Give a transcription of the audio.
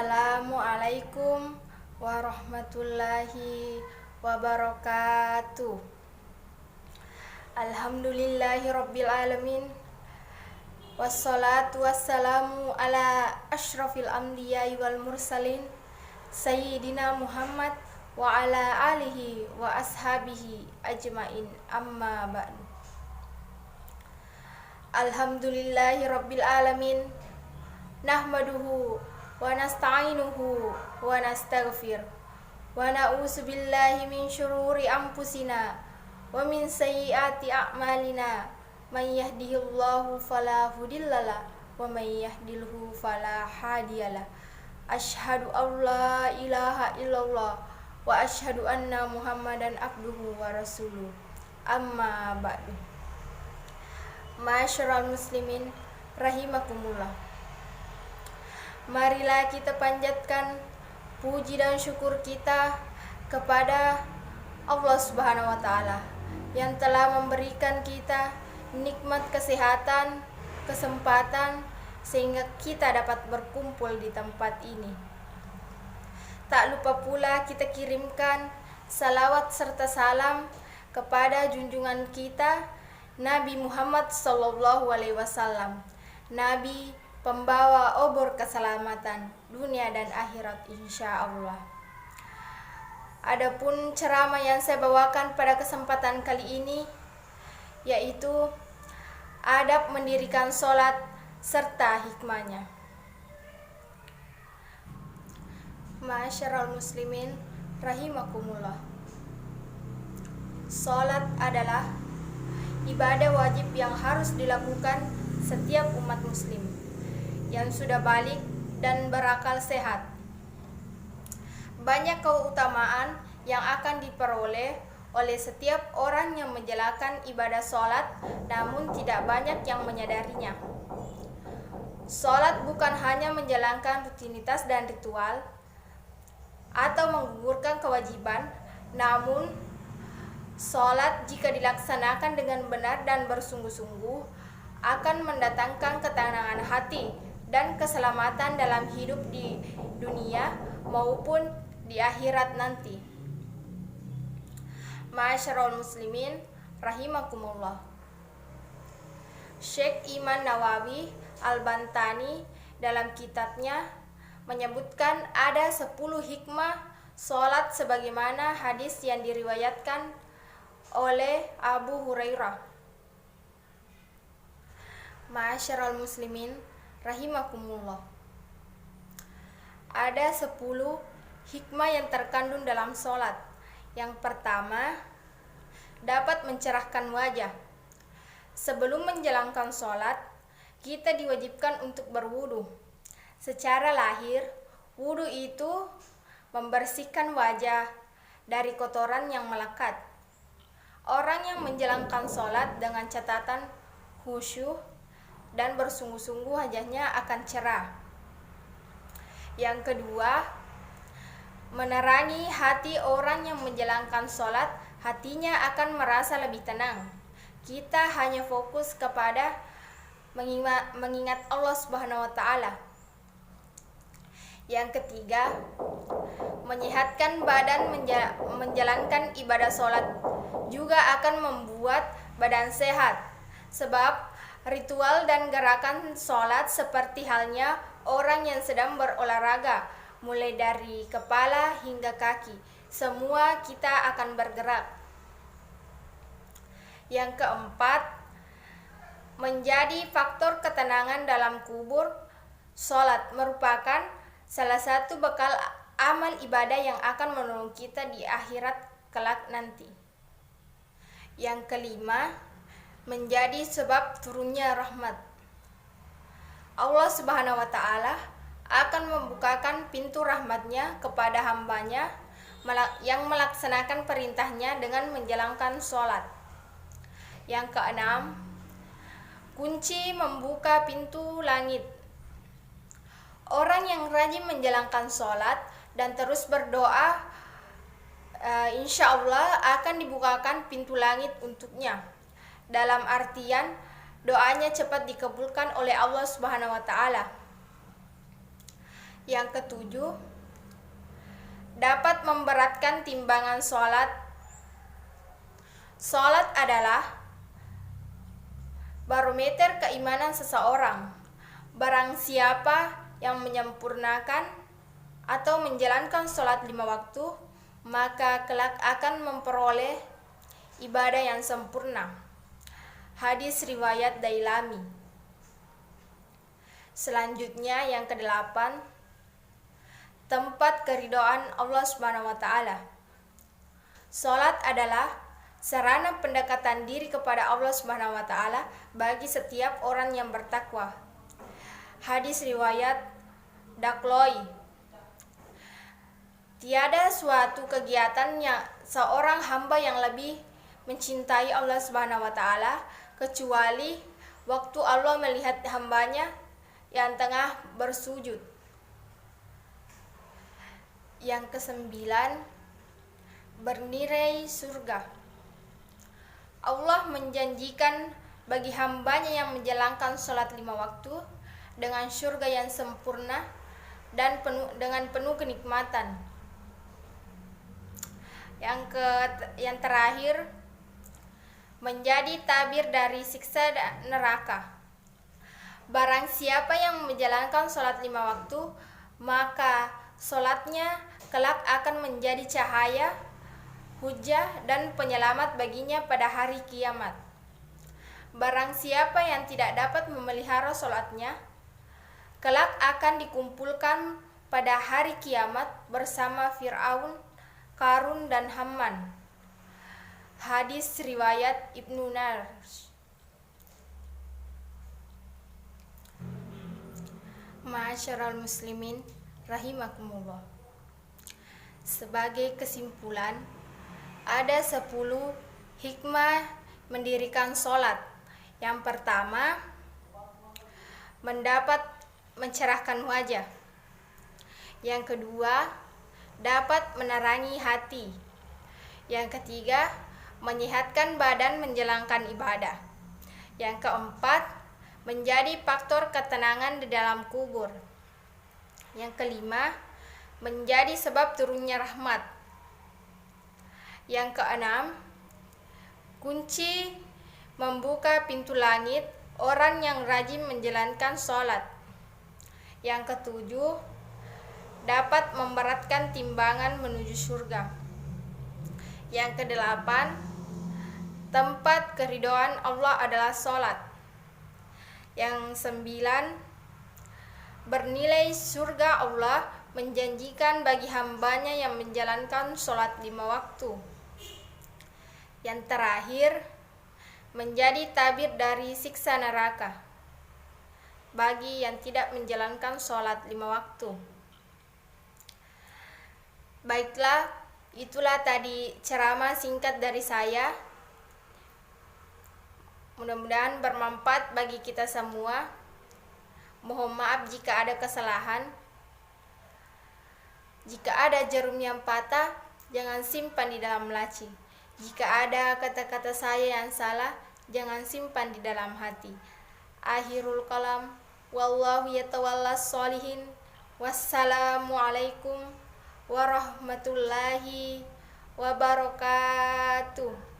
Assalamualaikum warahmatullahi wabarakatuh. Alhamdulillahi rabbil alamin. Wassalatu wassalamu ala ashrafil anbiya'i wal mursalin Sayyidina Muhammad wa ala alihi wa ashabihi ajmain, amma ba'du. Alhamdulillahi rabbil alamin. Nahmaduhu wa nasta'inuhu wa nastaghfir wa na'udzu billahi min syururi anfusina wa min sayyiati a'malina. Man yahdihillahu fala mudhillalah wa man yahdilhu fala hadiyalah. Asyhadu an la ilaha illallah wa asyhadu anna Muhammadan abduhu wa rasuluh. Amma ba'du. Ma'asyiral muslimin rahimakumullah. Marilah kita panjatkan puji dan syukur kita kepada Allah Subhanahu wa taala yang telah memberikan kita nikmat kesehatan, kesempatan sehingga kita dapat berkumpul di tempat ini. Tak lupa pula kita kirimkan salawat serta salam kepada junjungan kita Nabi Muhammad sallallahu alaihi wasallam, Nabi pembawa obor keselamatan dunia dan akhirat insyaallah. Adapun ceramah yang saya bawakan pada kesempatan kali ini yaitu adab mendirikan sholat serta hikmahnya. Ma'asyiral muslimin rahimakumullah. Sholat adalah ibadah wajib yang harus dilakukan setiap umat muslim yang sudah balik dan berakal sehat. Banyak keutamaan yang akan diperoleh oleh setiap orang yang menjalankan ibadah sholat, namun tidak banyak yang menyadarinya. Sholat bukan hanya menjalankan rutinitas dan ritual atau menggugurkan kewajiban, namun sholat jika dilaksanakan dengan benar dan bersungguh-sungguh akan mendatangkan ketenangan hati dan keselamatan dalam hidup di dunia maupun di akhirat nanti. Ma'asyiral muslimin rahimakumullah. Syekh Iman Nawawi Al-Bantani dalam kitabnya menyebutkan ada 10 hikmah sholat sebagaimana hadis yang diriwayatkan oleh Abu Hurairah. Ma'asyiral muslimin rahimakumullah. Ada 10 hikmah yang terkandung dalam sholat. Yang pertama, dapat mencerahkan wajah. Sebelum menjalankan sholat, kita diwajibkan untuk berwudu. Secara lahir, wudu itu membersihkan wajah dari kotoran yang melekat. Orang yang menjalankan sholat dengan catatan khusyuk dan bersungguh-sungguh wajahnya akan cerah. Yang kedua, menerangi hati orang yang menjalankan sholat, hatinya akan merasa lebih tenang. Kita hanya fokus kepada mengingat Allah Subhanahu wa taala. Yang ketiga, menyehatkan badan. Menjalankan ibadah sholat juga akan membuat badan sehat, sebab ritual dan gerakan sholat seperti halnya orang yang sedang berolahraga, mulai dari kepala hingga kaki, semua kita akan bergerak. Yang keempat, menjadi faktor ketenangan dalam kubur. Sholat merupakan salah satu bekal amal ibadah yang akan menolong kita di akhirat kelak nanti. Yang kelima, menjadi sebab turunnya rahmat. Allah Subhanahu wa taala akan membukakan pintu rahmatnya kepada hambanya yang melaksanakan perintahnya dengan menjalankan sholat. Yang keenam, kunci membuka pintu langit. Orang yang rajin menjalankan sholat dan terus berdoa, insya Allah akan dibukakan pintu langit untuknya. Dalam artian doanya cepat dikabulkan oleh Allah Subhanahu wa taala. Yang ketujuh, dapat memberatkan timbangan sholat. Sholat adalah barometer keimanan seseorang. Barang siapa yang menyempurnakan atau menjalankan sholat 5 waktu, maka kelak akan memperoleh ibadah yang sempurna. Hadis riwayat Dailami. Selanjutnya yang kedelapan, tempat keridhaan Allah Subhanahu wa taala. Salat adalah sarana pendekatan diri kepada Allah Subhanahu wa taala bagi setiap orang yang bertakwa. Hadis riwayat Dakloi. Tiada suatu kegiatan yang seorang hamba yang lebih mencintai Allah Subhanahu wa taala kecuali waktu Allah melihat hambanya yang tengah bersujud. Yang kesembilan, bernilai surga. Allah menjanjikan bagi hambanya yang menjalankan sholat 5 waktu dengan surga yang sempurna dan dengan penuh kenikmatan. Yang terakhir, menjadi tabir dari siksa neraka. Barang siapa yang menjalankan sholat 5 waktu, maka sholatnya kelak akan menjadi cahaya, hujah, dan penyelamat baginya pada hari kiamat. Barang siapa yang tidak dapat memelihara sholatnya, kelak akan dikumpulkan pada hari kiamat bersama Fir'aun, Qarun, dan Haman. Hadis riwayat Ibnu Nars. Ma'asyiral muslimin rahimakumullah. Sebagai kesimpulan, ada 10 hikmah mendirikan sholat. Yang pertama, mendapat mencerahkan wajah. Yang kedua, dapat menerangi hati. Yang ketiga, menyehatkan badan menjalankan ibadah. Yang keempat, menjadi faktor ketenangan di dalam kubur. Yang kelima, menjadi sebab turunnya rahmat. Yang keenam, kunci membuka pintu langit orang yang rajin menjalankan sholat. Yang ketujuh, dapat memberatkan timbangan menuju surga. Yang kedelapan, tempat keridhaan Allah adalah sholat. Yang 9, bernilai surga Allah menjanjikan bagi hambanya yang menjalankan sholat 5 waktu. Yang terakhir, menjadi tabir dari siksa neraka bagi yang tidak menjalankan sholat 5 waktu. Baiklah, itulah tadi ceramah singkat dari saya. Mudah-mudahan bermanfaat bagi kita semua. Mohon maaf jika ada kesalahan. Jika ada jarum yang patah, jangan simpan di dalam laci. Jika ada kata-kata saya yang salah, jangan simpan di dalam hati. Akhirul kalam, wallahu yatawallas sholihin. Wassalamualaikum warahmatullahi wabarakatuh.